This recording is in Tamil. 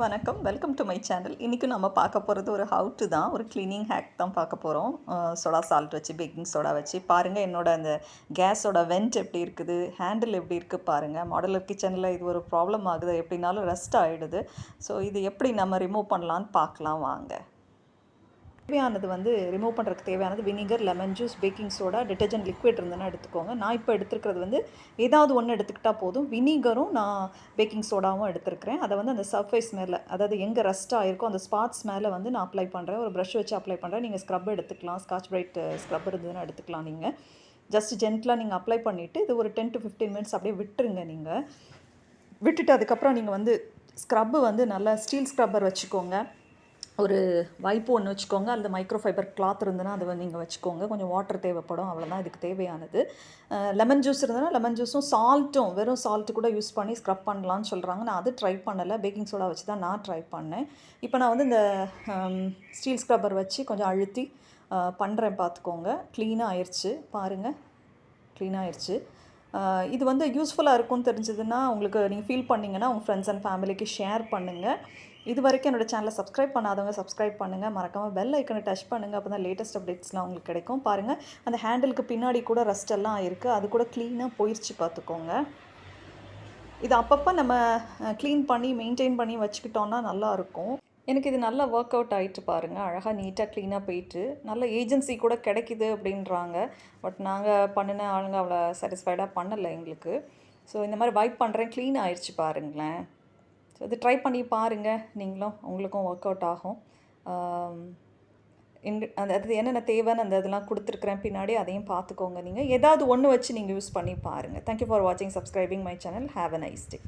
வணக்கம், வெல்கம் டு மை சேனல். இன்றைக்கி நம்ம பார்க்க போகிறது ஒரு ஹவு டு தான், ஒரு க்ளீனிங் ஹேக் தான் பார்க்க போகிறோம். சோடா சால்ட் வச்சு, பேக்கிங் சோடா வச்சு பாருங்கள். என்னோட அந்த கேஸோட வெண்ட் எப்படி இருக்குது, ஹேண்டில் எப்படி இருக்குது பாருங்கள். மாடுலர் கிச்சனில் இது ஒரு ப்ராப்ளம் ஆகுது, எப்படினாலும் ரஸ்ட் ஆகிடுது. ஸோ இது எப்படி நம்ம ரிமூவ் பண்ணலான்னு பார்க்கலாம் வாங்க. தேவையானது ரிமூவ் பண்ணுறதுக்கு தேவையானது vinegar, lemon juice, baking soda, detergent liquid இருந்ததுன்னா எடுத்துக்கோங்க. நான் இப்போ எடுத்துருக்கிறது ஏதாவது ஒன்று எடுத்துக்கிட்டால் போதும். வினிகரும் நான் பேக்கிங் சோடாவும் எடுத்துருக்கிறேன். அதை அந்த சர்ஃபேஸ் மேலே, அதாவது எங்கே ரஸ்ட் ஆகிருக்கோ அந்த ஸ்பாட்ஸ் மேலே நான் அப்ளை பண்ணுறேன். ஒரு ப்ரஷ் வச்சு அப்ளை பண்ணுறேன். நீங்கள் ஸ்க்ரப் எடுத்துக்கலாம், ஸ்காட்ச் ப்ரைட் ஸ்க்ரப் இருந்ததுன்னா எடுத்துக்கலாம். நீங்கள் ஜஸ்ட் ஜென்டலாக நீங்கள் அப்ளை பண்ணிவிட்டு இது ஒரு 10 to 15 மினிட்ஸ் அப்படியே விட்டுருங்க. நீங்கள் விட்டுட்டு அதுக்கப்புறம் நீங்கள் ஸ்க்ரப்பு நல்லா ஸ்டீல் ஸ்க்ரப்பர் வச்சுக்கோங்க. ஒரு வைப்பு ஒன்று வச்சுக்கோங்க, அல்லது மைக்ரோஃபைபர் கிளாத் இருந்ததுன்னா அதை நீங்கள் வச்சுக்கோங்க. கொஞ்சம் வாட்டர் தேவைப்படும், அவ்வளோதான் இதுக்கு தேவையானது. லெமன் ஜூஸ் இருந்ததுன்னா லெமன் ஜூஸும் சால்ட்டும், வெறும் சால்ட்டு கூட யூஸ் பண்ணி ஸ்க்ரப் பண்ணலான்னு சொல்கிறாங்க. நான் அது ட்ரை பண்ணலை, பேக்கிங் சோடா வச்சு தான் நான் ட்ரை பண்ணேன். இப்போ நான் இந்த ஸ்டீல் ஸ்க்ரப்பர் வச்சு கொஞ்சம் அழுத்தி பண்ணுறேன், பார்த்துக்கோங்க. க்ளீனாக ஆயிடுச்சு பாருங்கள், க்ளீனாக ஆயிடுச்சு. இது யூஸ்ஃபுல்லாக இருக்கும்னு தெரிஞ்சதுன்னா, உங்களுக்கு நீங்கள் ஃபீல் பண்ணிங்கன்னா உங்கள் ஃப்ரெண்ட்ஸ் அண்ட் ஃபேமிலிக்கு ஷேர் பண்ணுங்கள். இது வரைக்கும் என்னோடய சேனலை சப்ஸ்கிரைப் பண்ணாதவங்க சப்ஸ்கிரைப் பண்ணுங்கள். மறக்காமல் பெல் ஐக்கனை டச் பண்ணுங்கள், அப்போ தான் லேட்டஸ்ட் அப்டேட்ஸ்லாம் உங்களுக்கு கிடைக்கும். பாருங்கள், அந்த ஹேண்டிலுக்கு பின்னாடி கூட ரஸ்ட் எல்லாம் இருக்குது, அது கூட க்ளீனாக போயிடுச்சு, பார்த்துக்கோங்க. இது அப்பப்போ நம்ம க்ளீன் பண்ணி மெயின்டைன் பண்ணி வச்சுக்கிட்டோன்னா நல்லாயிருக்கும். எனக்கு இது நல்லா ஒர்க் அவுட் ஆகிட்டு பாருங்கள். அழகாக நீட்டாக க்ளீனாக போயிட்டு நல்ல ஏஜென்சி கூட கிடைக்கிது அப்படின்றாங்க. பட் நாங்கள் பண்ணின ஆளுங்க அவ்வளோ சாட்டிஸ்ஃபைடாக பண்ணலை எங்களுக்கு. ஸோ இந்த மாதிரி வைப் பண்ணுறேன், க்ளீன் ஆயிடுச்சு பாருங்களேன். ஸோ இது ட்ரை பண்ணி பாருங்கள் நீங்களும், உங்களுக்கும் ஒர்க் அவுட் ஆகும். அது என்னென்ன தேவைன்னு அந்த இதெல்லாம் கொடுத்துருக்குறேன் பின்னாடி, அதையும் பார்த்துக்கோங்க. நீங்கள் ஏதாவது ஒன்று வச்சு நீங்கள் யூஸ் பண்ணி பாருங்கள். தேங்க்யூ ஃபார் வாட்சிங், subscribing my channel. Have a nice day.